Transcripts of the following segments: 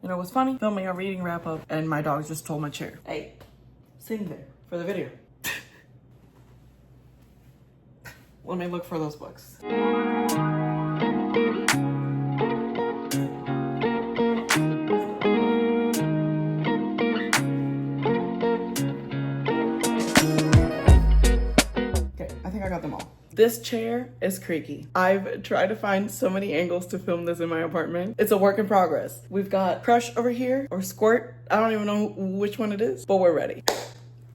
You know what's funny? Filming a reading wrap up and my dog just told my chair, hey, sitting there for the video. Let me look for those books. I got them all. This chair is creaky. I've tried to find so many angles to film this in my apartment. It's a work in progress. We've got Crush over here, or Squirt. I don't even know which one it is, but we're ready.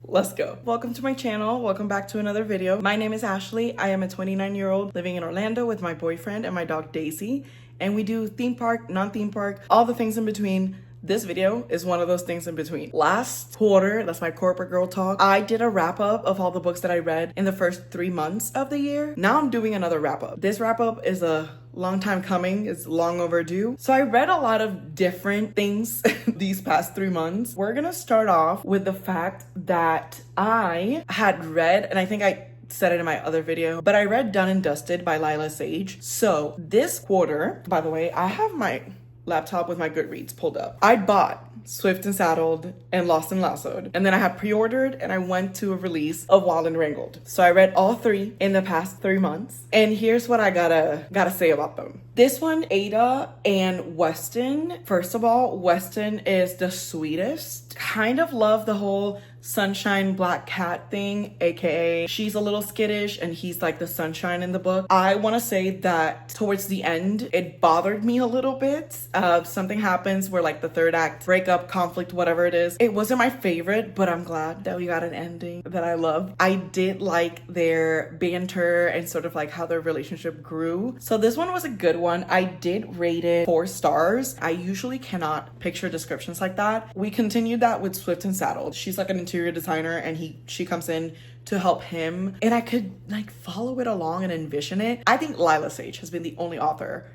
Let's go. Welcome to my channel. Welcome back to another video. My name is Ashley. I am a 29-year-old living in Orlando with my boyfriend and my dog Daisy. And we do theme park, non-theme park, all the things in between. This video is one of those things in between. Last quarter, that's my corporate girl talk, I did a wrap up of all the books that I read in the first 3 months of the year. Now I'm doing another wrap up. This wrap up is a long time coming. It's long overdue. So I read a lot of different things these past 3 months. We're gonna start off with the fact that I had read, and I think I said it in my other video, but I read Done and Dusted by Lila Sage. So this quarter, by the way, I have my laptop with my Goodreads pulled up. I bought Swift and Saddled and Lost and Lassoed, and then I had pre-ordered and I went to a release of Wild and Wrangled. So I read all three in the past 3 months, and here's what I gotta say about them. This one, Ada and Weston. First of all, Weston is the sweetest. Kind of love the whole sunshine black cat thing, aka she's a little skittish and he's like the sunshine in the book. I want to say that towards the end it bothered me a little bit. Something happens where like the third act, breakup, conflict, whatever it is. It wasn't my favorite, but I'm glad that we got an ending that I love. I did like their banter and sort of like how their relationship grew. So this one was a good one. I did rate it 4 stars. I usually cannot picture descriptions like that. We continued that with Swift and Saddled. She's like an interior designer and she comes in to help him, and I could like follow it along and envision it. I think Lila Sage has been the only author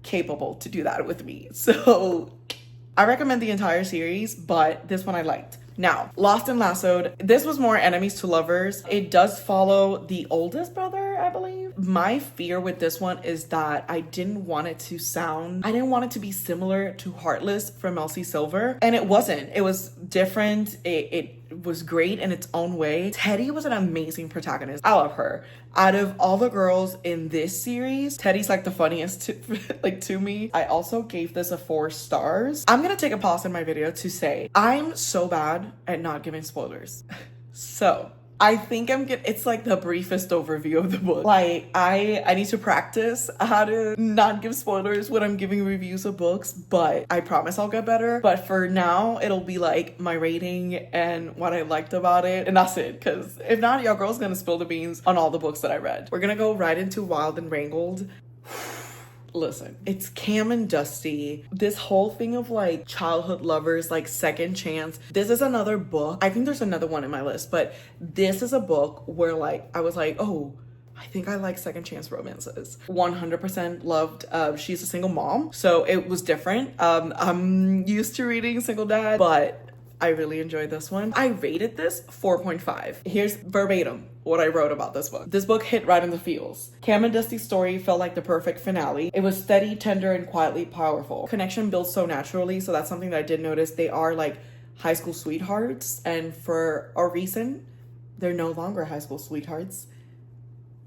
capable to do that with me. So I recommend the entire series, but this one I liked. Now, Lost and Lassoed, this was more enemies to lovers. It does follow the oldest brother, I believe. My fear with this one is that I didn't want it to be similar to Heartless from Elsie Silver, and it wasn't. It was different. It was great in its own way. Teddy was an amazing protagonist. I love her. Out of all the girls in this series, Teddy's like the funniest to me. I also gave this a 4 stars. I'm gonna take a pause in my video to say I'm so bad at not giving spoilers. So I think it's like the briefest overview of the book. Like I need to practice how to not give spoilers when I'm giving reviews of books, but I promise I'll get better. But for now, it'll be like my rating and what I liked about it, and that's it. Because if not, your girl's gonna spill the beans on all the books that I read. We're gonna go right into Wild and Wrangled. Listen, it's Cam and Dusty. This whole thing of like childhood lovers, like second chance. This is another book. I think there's another one in my list, but this is a book where like I was like, oh, I think I like second chance romances. 100% loved. She's a single mom, so it was different. I'm used to reading single dad, but I really enjoyed this one. I rated this 4.5. Here's verbatim what I wrote about this book. This book hit right in the feels. Cam and Dusty's story felt like the perfect finale. It was steady, tender, and quietly powerful. Connection built so naturally, so that's something that I did notice. They are like high school sweethearts, and for a reason, they're no longer high school sweethearts,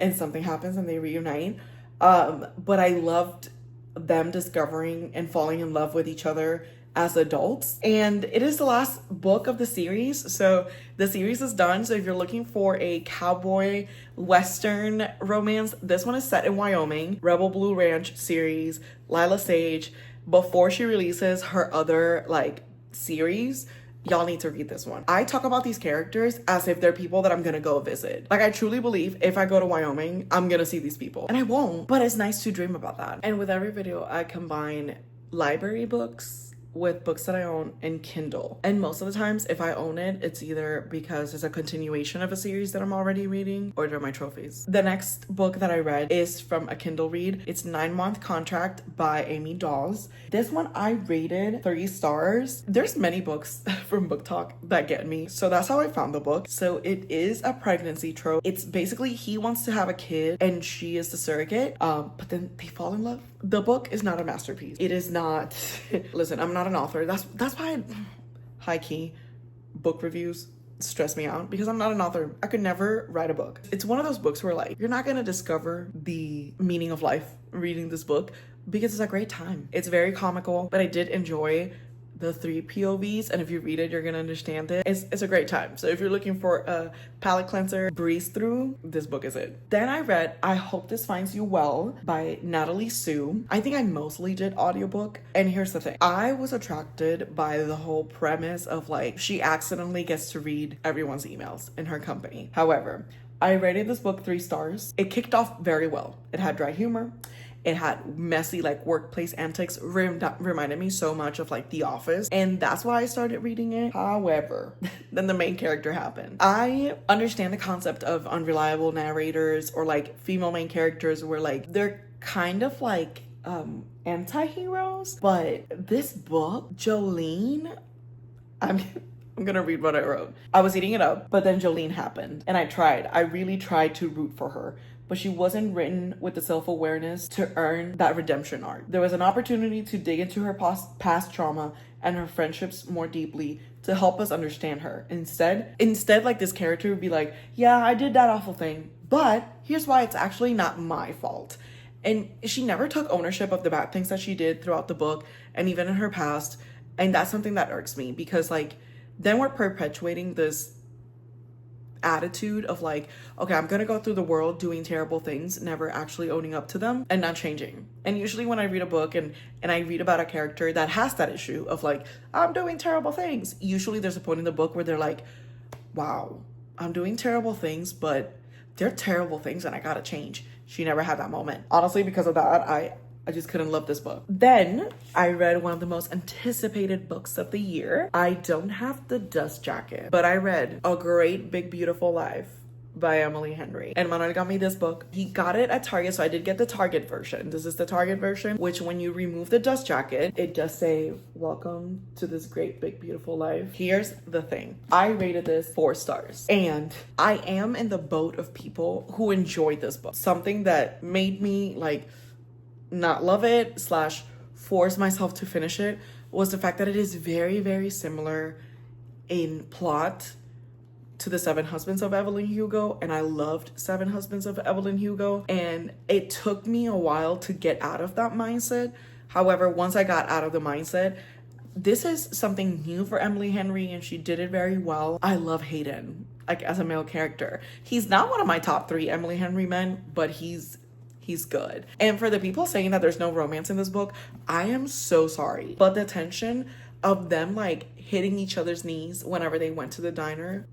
and something happens and they reunite. But I loved them discovering and falling in love with each other as adults, and it is the last book of the series, so the series is done. So if you're looking for a cowboy western romance, this one is set in Wyoming. Rebel Blue Ranch series, Lila Sage. Before she releases her other like series, y'all need to read this one. I talk about these characters as if they're people that I'm gonna go visit. Like I truly believe if I go to Wyoming, I'm gonna see these people, and I won't, but it's nice to dream about that. And with every video, I combine library books with books that I own in Kindle. And most of the times, if I own it, it's either because it's a continuation of a series that I'm already reading or they're my trophies. The next book that I read is from a Kindle read. It's 9 Month Contract by Amy Dawes. This one I rated 3 stars. There's many books from BookTok that get me, so that's how I found the book. So it is a pregnancy trope. It's basically he wants to have a kid and she is the surrogate, but then they fall in love. The book is not a masterpiece. It is not, listen, I'm not an author. That's why high key book reviews stress me out, because I'm not an author. I could never write a book. It's one of those books where like you're not gonna discover the meaning of life reading this book, because it's a great time. It's very comical, but I did enjoy the 3 POVs, and if you read it, you're gonna understand it. It's a great time. So if you're looking for a palate cleanser, breeze through, this book is it. Then I read I Hope This Finds You Well by Natalie Sue. I think I mostly did audiobook, and here's the thing. I was attracted by the whole premise of like, she accidentally gets to read everyone's emails in her company. However, I rated this book 3 stars. It kicked off very well. It had dry humor. It had messy like workplace antics, reminded me so much of like The Office, and that's why I started reading it. However, then the main character happened. I understand the concept of unreliable narrators or like female main characters where like they're kind of like anti-heroes, but this book, Jolene, I'm gonna read what I wrote. I was eating it up, but then Jolene happened, and I really tried to root for her, but she wasn't written with the self-awareness to earn that redemption arc. There was an opportunity to dig into her past trauma and her friendships more deeply to help us understand her. Instead, like this character would be like, yeah, I did that awful thing, but here's why it's actually not my fault. And she never took ownership of the bad things that she did throughout the book and even in her past. And that's something that irks me, because like, then we're perpetuating this attitude of like, okay, I'm gonna go through the world doing terrible things, never actually owning up to them and not changing. And usually when I read a book and I read about a character that has that issue of like, I'm doing terrible things, usually there's a point in the book where they're like, wow, I'm doing terrible things, but they're terrible things and I gotta change. She never had that moment. Honestly, because of that, I just couldn't love this book. Then I read one of the most anticipated books of the year. I don't have the dust jacket, but I read A Great Big Beautiful Life by Emily Henry. And Manuel got me this book. He got it at Target, so I did get the Target version. This is the Target version, which when you remove the dust jacket, it does say, welcome to this great big beautiful life. Here's the thing. I rated this 4 stars. And I am in the boat of people who enjoyed this book. Something that made me like not love it / force myself to finish it was the fact that it is very, very similar in plot to the 7 Husbands of Evelyn Hugo, and I loved 7 Husbands of Evelyn Hugo, and it took me a while to get out of that mindset. However, once I got out of the mindset, this is something new for Emily Henry, and she did it very well. I love Hayden, like as a male character. He's not one of my top 3 Emily Henry men, but he's good. And for the people saying that there's no romance in this book, I am so sorry. But the tension of them like hitting each other's knees whenever they went to the diner,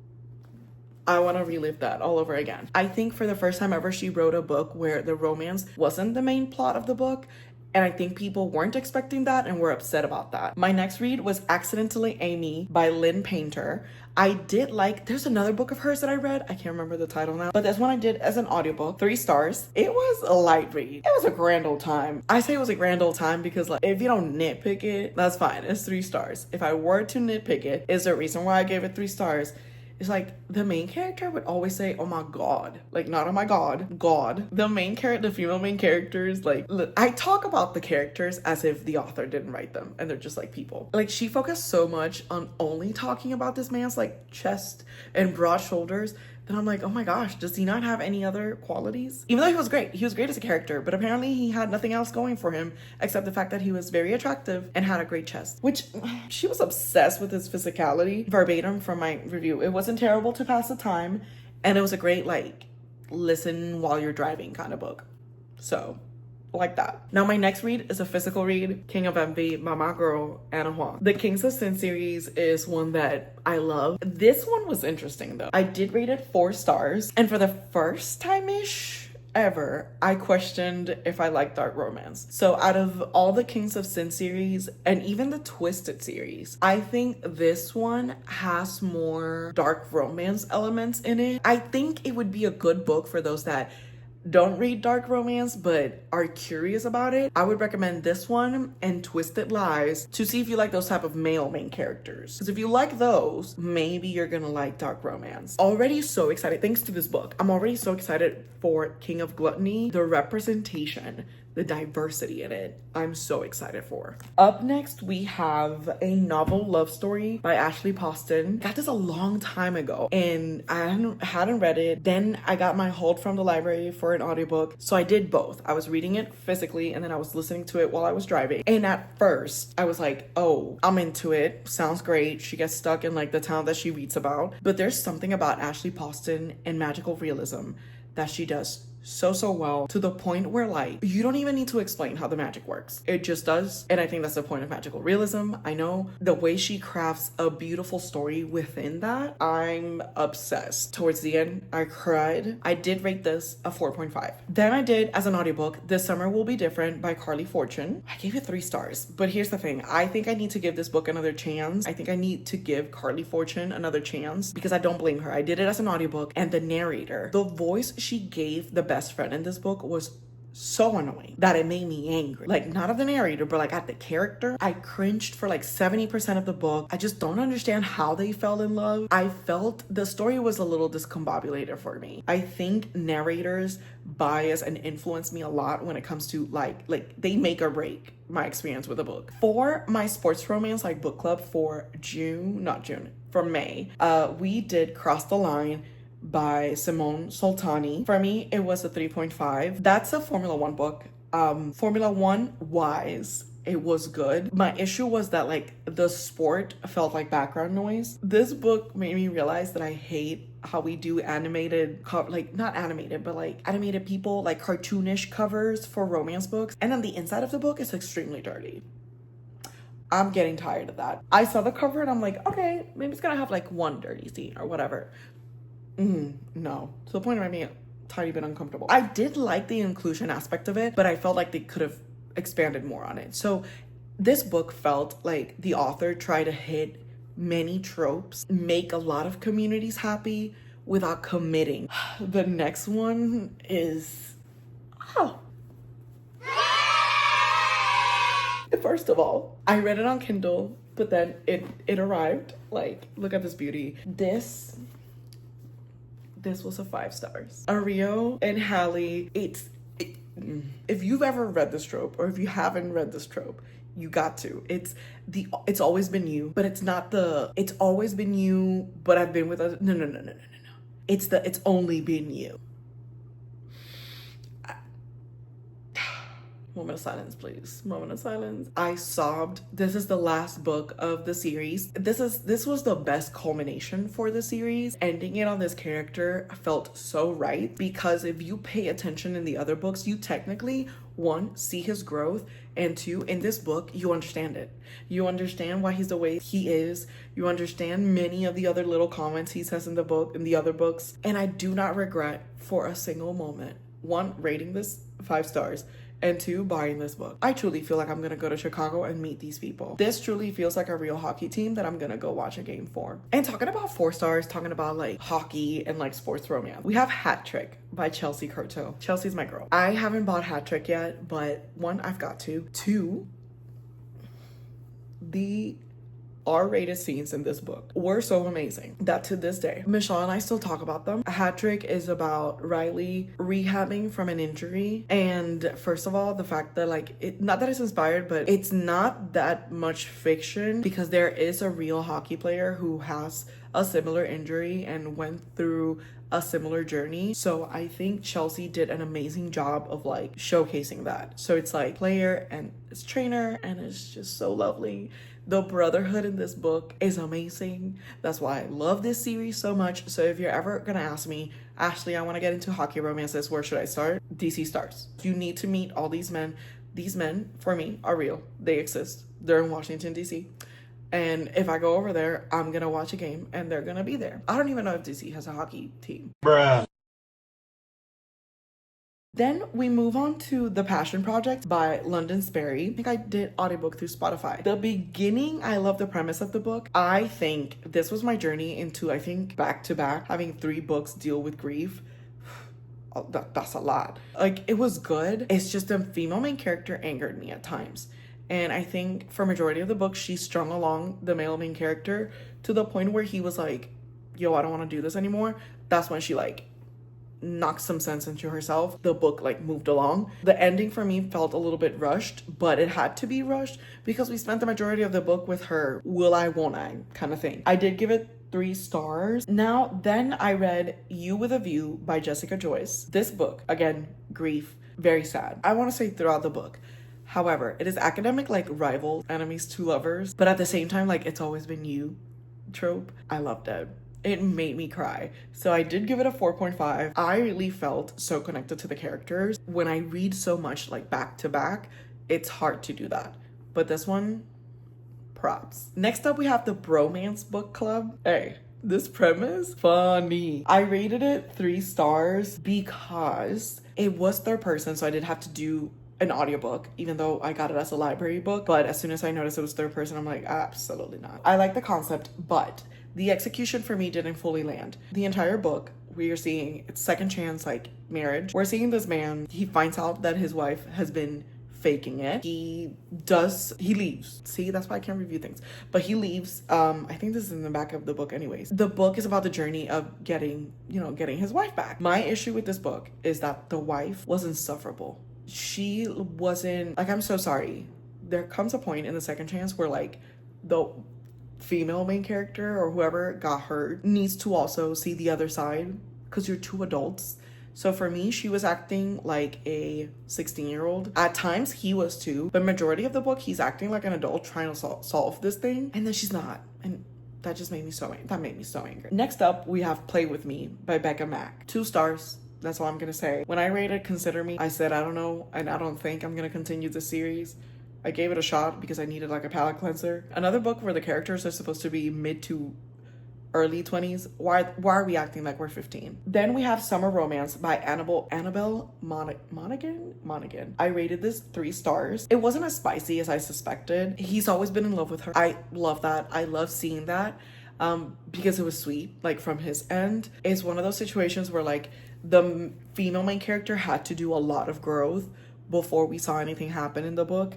I want to relive that all over again. I think for the first time ever, she wrote a book where the romance wasn't the main plot of the book. And I think people weren't expecting that and were upset about that. My next read was Accidentally Amy by Lynn Painter. I did like, there's another book of hers that I read. I can't remember the title now, but this one I did as an audiobook, 3 stars. It was a light read. It was a grand old time. I say it was a grand old time because like, if you don't nitpick it, that's fine. It's 3 stars. If I were to nitpick it, is the reason why I gave it 3 stars. It's like the main character would always say, oh my God, like not oh my God, God. The main character, the female main characters, like, look, I talk about the characters as if the author didn't write them and they're just like people. Like she focused so much on only talking about this man's like chest and broad shoulders that I'm like, oh my gosh, does he not have any other qualities? Even though he was great as a character, but apparently he had nothing else going for him except the fact that he was very attractive and had a great chest, which she was obsessed with his physicality. Verbatim from my review, it wasn't terrible to pass the time, and it was a great like listen while you're driving kind of book. So like that. Now my next read is a physical read, King of Envy by my girl Anna Huang. The Kings of Sin series is one that I love. This one was interesting though. I did rate it 4 stars, and for the first time-ish ever, I questioned if I like dark romance. So out of all the Kings of Sin series and even the Twisted series, I think this one has more dark romance elements in it. I think it would be a good book for those that don't read dark romance but are curious about it. I would recommend this one and Twisted Lies to see if you like those type of male main characters, because if you like those, maybe you're gonna like dark romance. Already so excited thanks to this book. I'm already so excited for King of Gluttony. The representation the diversity in it, I'm so excited for. Up next, we have a novel love story by Ashley Poston. Got this a long time ago and I hadn't read it. Then I got my hold from the library for an audiobook. So I did both. I was reading it physically and then I was listening to it while I was driving. And at first I was like, oh, I'm into it. Sounds great. She gets stuck in like the town that she reads about. But there's something about Ashley Poston and magical realism that she does so well, to the point where like you don't even need to explain how the magic works. It just does. And I think that's the point of magical realism. I know the way she crafts a beautiful story within that, I'm obsessed. Towards the end, I cried. I did rate this a 4.5. Then I did as an audiobook This Summer Will Be Different by Carly Fortune. I gave it 3 stars. But here's the thing, I think I need to give this book another chance. I think I need to give Carly Fortune another chance because I don't blame her. I did it as an audiobook, and the narrator, the voice she gave the best friend in this book was so annoying that it made me angry. Like, not at the narrator, but like at the character. I cringed for like 70% of the book. I just don't understand how they fell in love. I felt the story was a little discombobulated for me. I think narrators bias and influence me a lot when it comes to like they make or break my experience with a book. For my sports romance like book club for May, we did Cross the Line by Simone Soltani. For me, it was a 3.5. That's a Formula One book. Formula One wise, it was good. My issue was that like the sport felt like background noise. This book made me realize that I hate how we do animated, not animated, but like animated people, like cartoonish covers for romance books. And then the inside of the book is extremely dirty. I'm getting tired of that. I saw the cover and I'm like, okay, maybe it's gonna have like one dirty scene or whatever. No, to the point of being a tiny bit uncomfortable. I did like the inclusion aspect of it, but I felt like they could have expanded more on it. So this book felt like the author tried to hit many tropes, make a lot of communities happy without committing. The next one is, first of all, I read it on Kindle, but then it arrived. Like, look at this beauty. This was a 5 stars. Ario and Hallie, if you've ever read this trope, or if you haven't read this trope, you got to. It's always been you, but it's not the it's always been you, but I've been with us. No. It's only been you. Moment of silence, please. Moment of silence. I sobbed. This is the last book of the series. This was the best culmination for the series. Ending it on this character felt so right, because if you pay attention in the other books, you technically, 1, see his growth, and 2, in this book, you understand it. You understand why he's the way he is. You understand many of the other little comments he says in the other books. And I do not regret for a single moment, 1, rating this 5 stars, and 2, buying this book. I truly feel like I'm gonna go to Chicago and meet these people. This truly feels like a real hockey team that I'm gonna go watch a game for. And talking about 4 stars, talking about like hockey and like sports romance, we have Hat Trick by Chelsea Curto. Chelsea's my girl. I haven't bought Hat Trick yet, but 1, I've got to. 2, the R-rated scenes in this book were so amazing that to this day, Michelle and I still talk about them. Hat Trick is about Riley rehabbing from an injury. And first of all, the fact that like, not that it's inspired, but it's not that much fiction, because there is a real hockey player who has a similar injury and went through a similar journey. So I think Chelsea did an amazing job of like showcasing that. So it's like player and it's trainer, and it's just so lovely. The brotherhood in this book is amazing. That's why I love this series so much. So if you're ever gonna ask me, Ashley, I want to get into hockey romances, where should I start? DC Stars. You need to meet all these men. These men, for me, are real. They exist. They're in Washington, DC. And if I go over there, I'm gonna watch a game and they're gonna be there. I don't even know if DC has a hockey team. Bruh. Then we move on to The Passion Project by London Sperry. I think I did audiobook through Spotify. The beginning, I love the premise of the book. I think this was my journey into, I think, back-to-back, having 3 books deal with grief. Oh, that's a lot. Like, it was good. It's just the female main character angered me at times. And I think for majority of the book, she strung along the male main character to the point where he was like, yo, I don't want to do this anymore. That's when she like knocked some sense into herself, the book like moved along. The ending for me felt a little bit rushed, but it had to be rushed because we spent the majority of the book with her will I, won't I kind of thing. I did give it 3 stars. Now, then I read You with a View by Jessica Joyce. This book, again, grief, very sad. I want to say throughout the book. However, it is academic like rival enemies to lovers, but at the same time, like it's always been you trope. I loved it. It made me cry. So I did give it a 4.5. I really felt so connected to the characters. When I read so much like back to back, it's hard to do that. But this one, props. Next up, we have the Bromance Book Club. Hey, this premise, funny. I rated it 3 stars because it was third person, so I did have to do an audiobook, even though I got it as a library book. But as soon as I noticed it was third person, I'm like, absolutely not. I like the concept, but the execution for me didn't fully land. The entire book, we are seeing it's second chance like marriage. We're seeing this man, he finds out that his wife has been faking it. He leaves. See, that's why I can't review things. But he leaves. I think this is in the back of the book anyways. The book is about the journey of getting his wife back. My issue with this book is that the wife was insufferable. She wasn't, like, I'm so sorry. There comes a point in the second chance where like the female main character or whoever got hurt needs to also see the other side because you're 2 adults. So for me, she was acting like a 16-year-old. At times, he was too. But majority of the book, he's acting like an adult trying to solve this thing. And then she's not. And that just made me so angry. Next up, we have Play With Me by Becca Mack. 2 stars. That's all I'm going to say. When I rated Consider Me, I said, I don't know, and I don't think I'm going to continue the series. I gave it a shot because I needed like a palate cleanser. Another book where the characters are supposed to be mid to early 20s. Why are we acting like we're 15? Then we have Summer Romance by Annabelle Monaghan. I rated this 3 stars. It wasn't as spicy as I suspected. He's always been in love with her. I love that. I love seeing that because it was sweet, like from his end. It's one of those situations where like the female main character had to do a lot of growth before we saw anything happen in the book.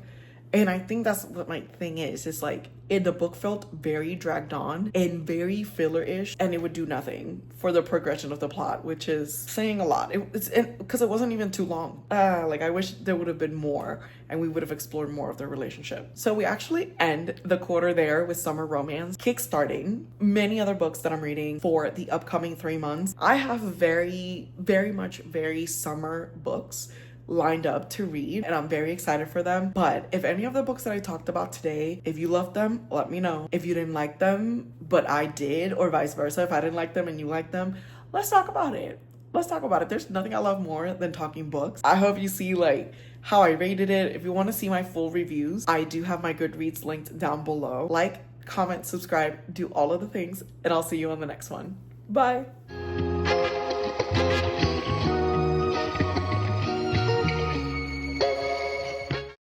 And I think that's what my thing is. It's like the book felt very dragged on and very filler-ish, and it would do nothing for the progression of the plot, which is saying a lot. Because it wasn't even too long. Like I wish there would have been more and we would have explored more of their relationship. So we actually end the quarter there with Summer Romance, kickstarting many other books that I'm reading for the upcoming 3 months. I have very summer books lined up to read, and I'm very excited for them. But if any of the books that I talked about today, if you loved them, let me know. If you didn't like them but I did, or vice versa, if I didn't like them and you liked them, let's talk about it. There's nothing I love more than talking books. I hope you see like how I rated it. If you want to see my full reviews, I do have my Goodreads linked down below. Like, comment, subscribe, do all of the things, and I'll see you on the next one. Bye.